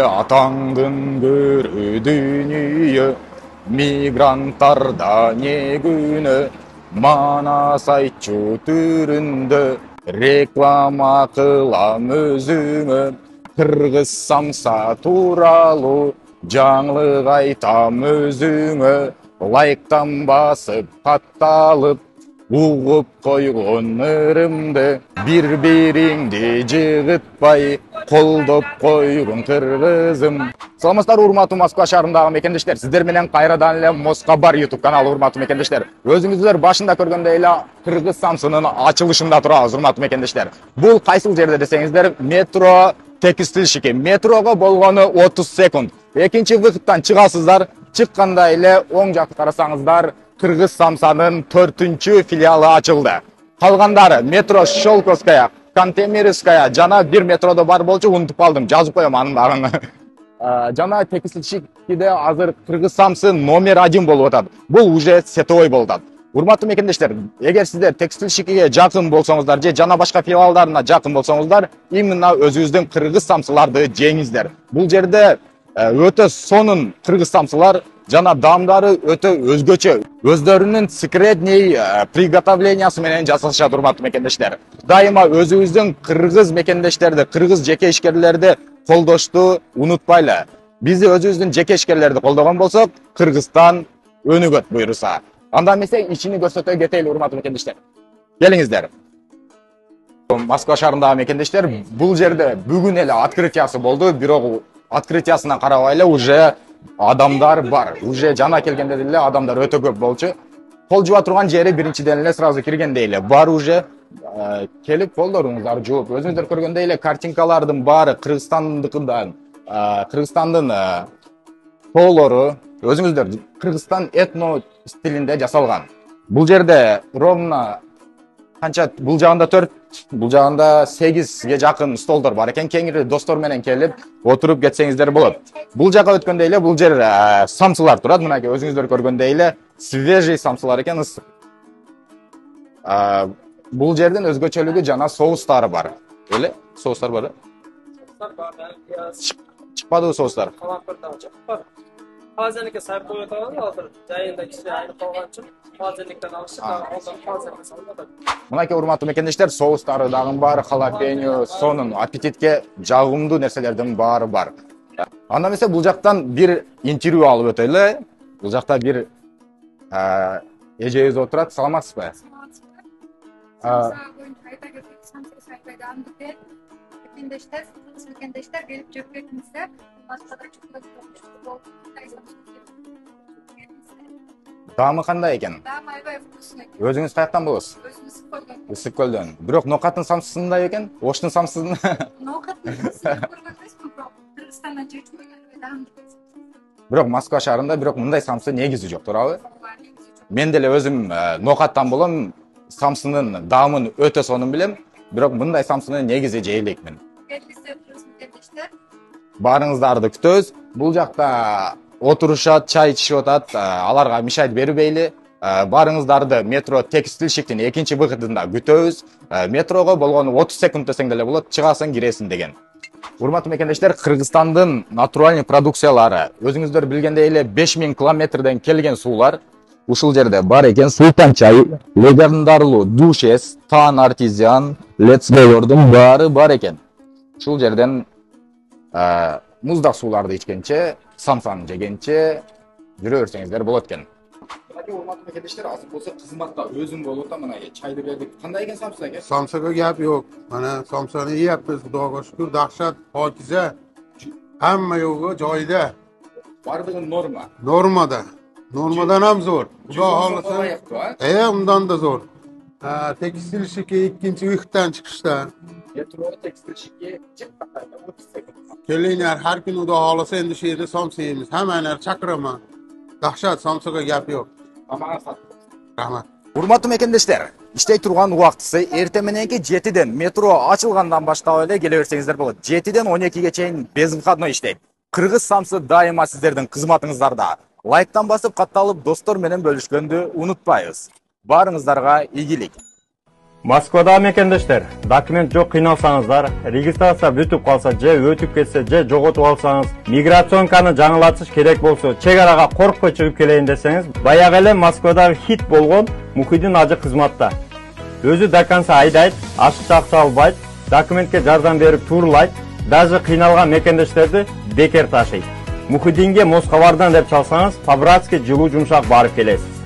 атаңдын көрі дүние, мигранттарда не күні, манас айтчу түрінді, реклама қылам өзіңі, қырғыз самса туралу, жаңлық айтам өзіңі, лайктан басып қатталып, уғып қойғын ырымды, бір-біріңді жығытпай, қолдоп қойғын қырғызым. Саламатсыздар, урматтуу Москва шаарындагы мекендештер. Сиздер менен кайрадан эле Москабар YouTube каналы, урматтуу мекендештер. Өзүңүздөр башында көргөндөй эле Кыргыз Самсынын ачылышында турабыз, урматтуу мекендештер. Бул кайсыл жерде десеңиздер, метро текстильщики. Метрого болгону 30 секунд. Экинчи выходтан чыгасыздар, чыкканда эле оң жакты карасаңыздар, Кыргыз Самсанын 4-чү филиалы ачылды. Калгандары метро Щелковская, Кантемировская жана бир метродо бар болчу, унутуп калдым, жазып коем анын баарын. Жана текстильщикиде азыр Кыргыз Самсы номер 1 болуп атат. Бул уже сетовой болуп атат. Урматтуу мекендештер, эгер сиздер текстильщикиге жакын болсоңуздар же жана башка филиалдарына жакын болсоңуздар, именно өзүңүздүн Кыргыз Самсыларды жеңиздер. Бул жерде өтө сонун Кыргыз Самсылар жана даамдары өтө өзгөчө. Өздөрүнүн секретный приготовлениясы менен жасашат, урматтуу мекендештер. Дайыма өзүбүздүн Кыргыз мекендештерди, Кыргыз жеке ишкерлерди колдошту унутпайлы. Биз өзүбүздүн жеке ишкерлерди колдогон болсок, Кыргызстан өнүгөт буйруса. Анда эмесе ичини көрсөтө кетели, урматтуу мекендештер. Келиңиздер. Москва шаарындагы мекендештер, бул жерде бүгүн эле открытиясы болду, бирок открытиясына карабай эле уже адамдар бар. Уже жана келгенде деле адамдар өтө көп болчу. Кол жууа турган жери биринчиден эле сразу киргенде эле бар уже. Келип колдоруңуздар жууп, өзүңүздөр көргөндөй эле картинкалардын баары Кыргызстандыкынан, Кыргызстандын тоолору, өзүңүздөр Кыргызстан этно стилинде жасалган. Бул жерде ровно канча, бул жагында 4, бул жагында 8ге жакын столдор бар экен. Кеңири достор менен келип отуруп кетсеңиздер болот. Бул жака өткөндө эле бул жер самсылар турат. Мына өзүңүздөр көргөндөй эле свежий самсылар экен, ысык. Бул жердин өзгөчөлүгү жана соустары бар. Эле соустар бар. Чыкпадыбы соустар? Холодильникке сайып коюп атабыз, азыр жайында кичине айнып калган үчүн холодильниктен алышып, ондан холодильникке салып атат. Мынакей урматтуу мекендештер, соустары дагы баары, халапеньо, сонун аппетитке жагымдуу нерселердин баары бар. Анда эмесе бул жактан бир интервью алып өтөлү. Бул жакта бир эжебиз отурат. Саламатсызбы? Мекендештер келип жеп кетиңиздер. Даамы кандай экен? Даамы аябай вкусный. Өзүңүз каяктан болосуз? Өзүбүз Ысык көлдөн. Бирок Нокаттын самсысындай экен, Оштун самсысын. Нокаттын самсысын көргөнбүзбү, бирок Кыргызстандан чечип койгон Бирок Москва шаарында бирок мындай самсы негизи жок, туурабы? Мен деле өзүм Нокаттан болом, самсынын даамын өтө сонун билем, бирок мындай самсыны негизи жей элекмин. Баарыңыздарды күтөбүз. Бул жакта отурушат, чай ичишип атат, аларга мешать бербейли. Баарыңыздарды метро текстильщиктин 2-чи выходунда күтөбүз. Метрого болгону 30 секунд десең деле болот, чыгасың, киресиң деген. Урматтуу мекендештер, Кыргызстандын натуральный продукциялары, өзүңүздөр билгендей эле 5000 километрден келген суулар ушул жерде бар экен. Султан чай, легендарlуу Душес, Тан артизиан, Летсгойлордун баары бар экен. Ушул жерден муздак сууларды ичкенче, самсаны жегенче жүрө берсеңиздер болот экен. Урматтуу мекендештер, азыр болсо кызматта өзүм болуп атам, мына чайды бердик. Кандай экен самса экен? Samsaga gap yo'q. Mana samsani yeyapmiz, Xudoga shukr, dahshat, pokiza. Hamma yo'g'i joyida. Barbig'i norma. Normada. Normadan ham zo'r. Xudo xolasa, undan da zo'r. Tekstilshiki 2-vihddan chiqishda. Metro tekstilshiki chiqdi, 30 sekund. Kelinglar, har kun Xudo xolasa endi shu yerda samsa yeymiz. Hammanglar chaqiraman. Dahshat, samsaga gap yo'q. Rahmat. Урматтуу мекендештер, иштей турган убактысы эртең мененки 7ден метро ачылгандан баштап эле келе берсеңиздер болот. 7ден 12ге чейин безвыходной иштейт. Кыргыз самсы дайыма сиздердин кызматыңыздарда. Лайктан басып, катталып, достор менен бөлүшкөндү унутпайбыз. Баарыңыздарга ийгилик. Москвада мекендештер, документ жоқ қиналсаңыздар, регистрация бүтіп қалса, же өтіп кетсе, же жоғотып алсаңыз, миграционканы жаңылатыш керек болса, чегараға қорықпай шығып келейін десеңіз, баяғы эле Москвадағы хит болгон Мухиддин ажы кызматта. Өзү до конца айдайт, ашыкча акча албайт, документке жардам берип турлайт, даже кыйналган мекендештерди бекер ташыйт. Мухиддинге Москвардан деп чалсаңыз, по-братски жылуу жумшак барып келесиз.